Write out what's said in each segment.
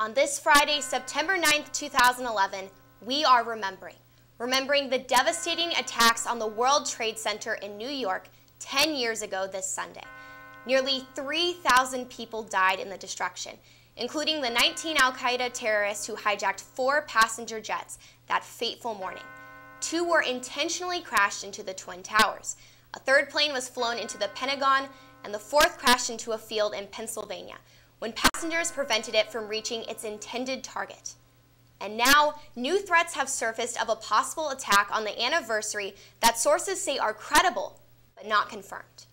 On this Friday, September 9th, 2011, we are remembering the devastating attacks on the World Trade Center in New York 10 years ago this Sunday. Nearly 3,000 people died in the destruction, including the 19 al-Qaeda terrorists who hijacked 4 passenger jets that fateful morning. 2 were intentionally crashed into the Twin Towers. A 3rd plane was flown into the Pentagon, and the 4th crashed into a field in Pennsylvania, when passengers prevented it from reaching its intended target. And now, new threats have surfaced of a possible attack on the anniversary that sources say are credible, but not confirmed.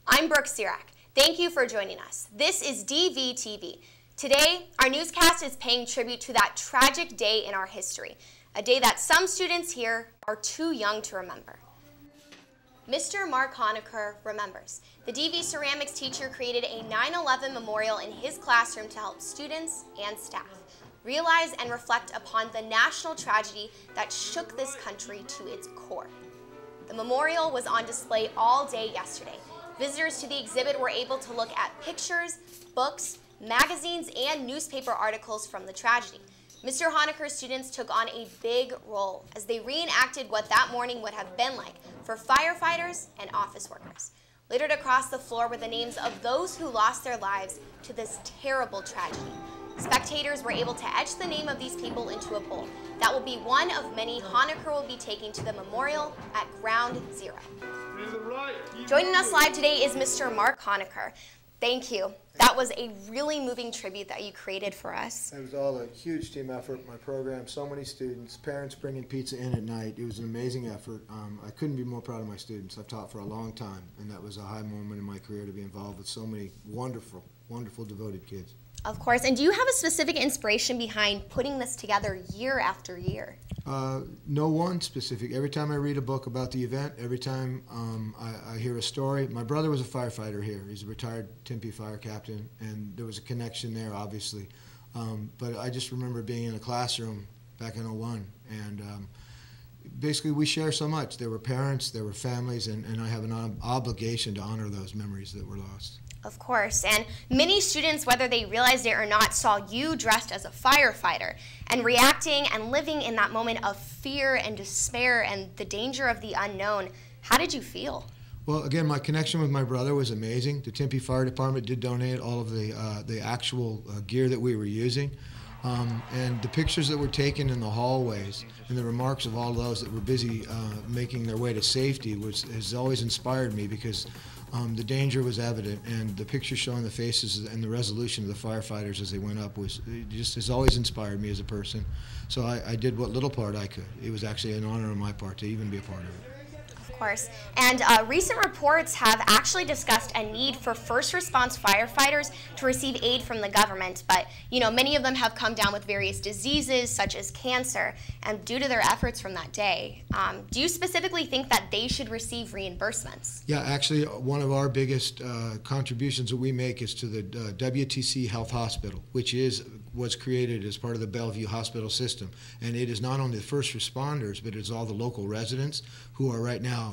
I'm Brooke Sirac. Thank you for joining us. This is DVTV. Today, our newscast is paying tribute to that tragic day in our history, a day that some students here are too young to remember. Mr. Mark Honecker remembers. The DV ceramics teacher created a 9/11 memorial in his classroom to help students and staff realize and reflect upon the national tragedy that shook this country to its core. The memorial was on display all day yesterday. Visitors to the exhibit were able to look at pictures, books, magazines, and newspaper articles from the tragedy. Mr. Honecker's students took on a big role as they reenacted what that morning would have been like for firefighters and office workers. Littered across the floor were the names of those who lost their lives to this terrible tragedy. Spectators were able to etch the name of these people into a bowl. That will be one of many Honecker will be taking to the memorial at Ground Zero. Joining us live today is Mr. Mark Honecker. Thank you. That was a really moving tribute that you created for us. It was all a huge team effort, my program, so many students, parents bringing pizza in at night. It was an amazing effort. I couldn't be more proud of my students. I've taught for a long time, and that was a high moment in my career to be involved with so many wonderful, wonderful, devoted kids. Of course. And do you have a specific inspiration behind putting this together year after year? No one specific. Every time I read a book about the event, every time I hear a story. My brother was a firefighter here. He's a retired Tempe fire captain, and there was a connection there, obviously. But I just remember being in a classroom back in '01, and basically we share so much. There were parents, there were families, and I have an obligation to honor those memories that were lost. Of course, and many students, whether they realized it or not, saw you dressed as a firefighter and reacting and living in that moment of fear and despair and the danger of the unknown. How did you feel? Well, again, my connection with my brother was amazing. The Tempe Fire Department did donate all of the actual gear that we were using. And the pictures that were taken in the hallways and the remarks of all those that were busy making their way to safety has always inspired me, because the danger was evident, and the pictures showing the faces and the resolution of the firefighters as they went up has always inspired me as a person. So I did what little part I could. It was actually an honor on my part to even be a part of it. Of course. And recent reports have actually discussed a need for first response firefighters to receive aid from the government, but many of them have come down with various diseases such as cancer, and due to their efforts from that day, do you specifically think that they should receive reimbursements? Yeah, actually one of our biggest contributions that we make is to the WTC Health Hospital, which was created as part of the Bellevue Hospital system, and it is not only the first responders, but it's all the local residents who are right now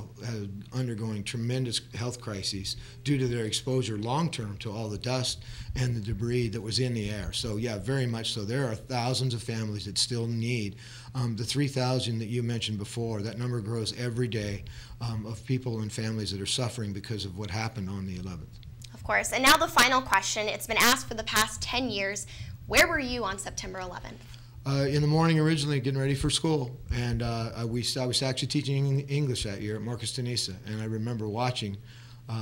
undergoing tremendous health crises due to their exposure long-term to all the dust and the debris that was in the air. So yeah, very much so. There are thousands of families that still need the 3,000 that you mentioned before. That number grows every day of people and families that are suffering because of what happened on the 11th. Of course. And now the final question. It's been asked for the past 10 years. Where were you on September 11th? In the morning, originally getting ready for school, and I was actually teaching English that year at Marcus Tenisa, and I remember watching.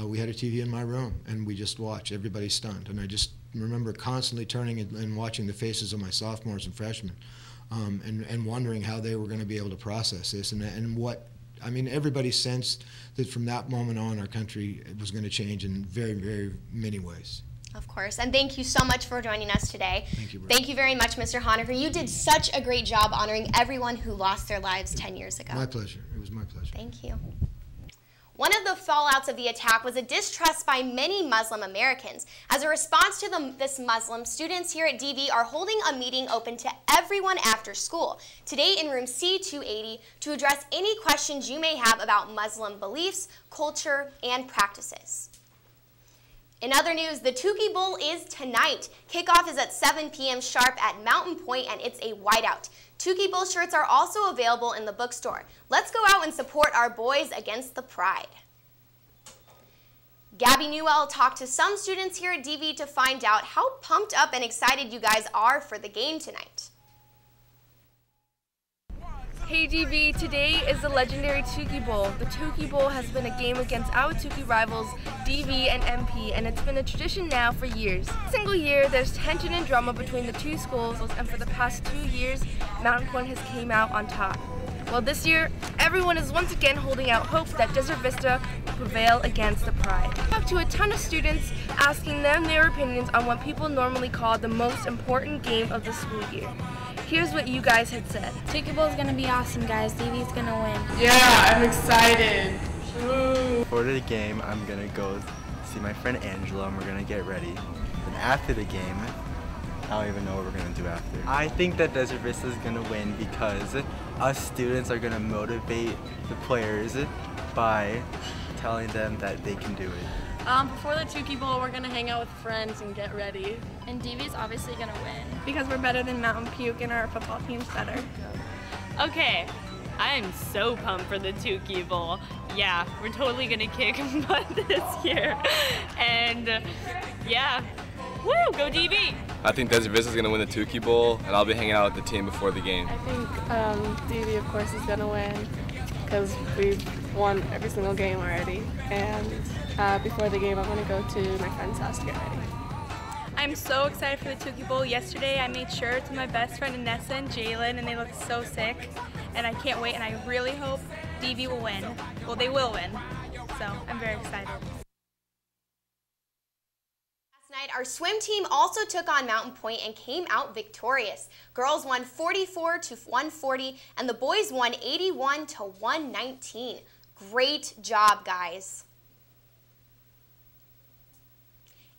We had a TV in my room, and we just watched. Everybody's stunned, and I just remember constantly turning and watching the faces of my sophomores and freshmen, and wondering how they were going to be able to process this, and what. I mean, everybody sensed that from that moment on, our country was going to change in very, very many ways. Of course, and thank you so much for joining us today. Thank you, Brett. Thank you very much, Mr. Honecker. You did such a great job honoring everyone who lost their lives 10 years ago. My pleasure. It was my pleasure. Thank you. One of the fallouts of the attack was a distrust by many Muslim Americans. As a response to this Muslim, students here at DV are holding a meeting open to everyone after school today in room C280 to address any questions you may have about Muslim beliefs, culture, and practices. In other news, the Tukey Bowl is tonight. Kickoff is at 7 p.m. sharp at Mountain Point, and it's a whiteout. Tukey Bowl shirts are also available in the bookstore. Let's go out and support our boys against the Pride. Gabby Newell talked to some students here at DV to find out how pumped up and excited you guys are for the game tonight. Hey DV, today is the legendary Tukey Bowl. The Tukey Bowl has been a game against our Tukey rivals DV and MP, and it's been a tradition now for years. Single year, there's tension and drama between the two schools, and for the past 2 years, Mountain Point has came out on top. Well, this year, everyone is once again holding out hope that Desert Vista will prevail against the Pride. I talked to a ton of students asking them their opinions on what people normally call the most important game of the school year. Here's what you guys had said. Tukey Bowl is going to be awesome, guys. DV's going to win. Yeah, I'm excited. Woo. Before the game, I'm going to go see my friend Angela and we're going to get ready. Then after the game, I don't even know what we're going to do after. I think that Desert Vista is going to win because us students are going to motivate the players by telling them that they can do it. Before the Tukey Bowl, we're going to hang out with friends and get ready. And DV's obviously going to win. Because we're better than Mountain Puke and our football team's better. Okay, I am so pumped for the Tukey Bowl. Yeah, we're totally gonna kick butt this year. And yeah, woo, go DV! I think Desert Vista is gonna win the Tukey Bowl, and I'll be hanging out with the team before the game. I think DV, of course, is going to win because we've won every single game already. And before the game, I'm going to go to my friend's house to get ready. I'm so excited for the Tukey Bowl. Yesterday I made shirts with my best friend Anessa and Jalen, and they look so sick. And I can't wait, and I really hope DV will win. Well, they will win. So I'm very excited. Last night, our swim team also took on Mountain Point and came out victorious. Girls won 44-140, and the boys won 81-119. Great job, guys.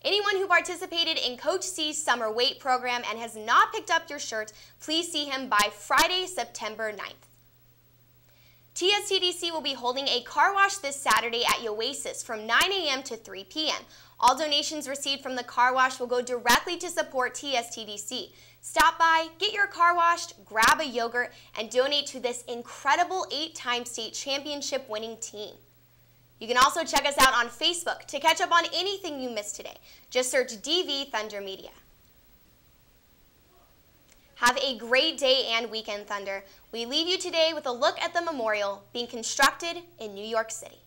Anyone who participated in Coach C's summer weight program and has not picked up your shirt, please see him by Friday, September 9th. TSTDC will be holding a car wash this Saturday at Oasis from 9 a.m. to 3 p.m. All donations received from the car wash will go directly to support TSTDC. Stop by, get your car washed, grab a yogurt, and donate to this incredible 8-time state championship winning team. You can also check us out on Facebook to catch up on anything you missed today. Just search DV Thunder Media. Have a great day and weekend, Thunder. We leave you today with a look at the memorial being constructed in New York City.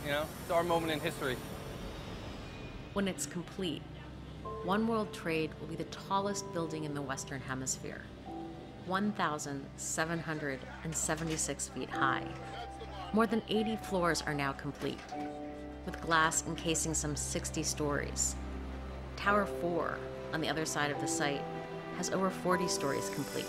You know, it's our moment in history. When it's complete, One World Trade will be the tallest building in the Western Hemisphere, 1,776 feet high. More than 80 floors are now complete, with glass encasing some 60 stories. Tower 4, on the other side of the site, has over 40 stories complete.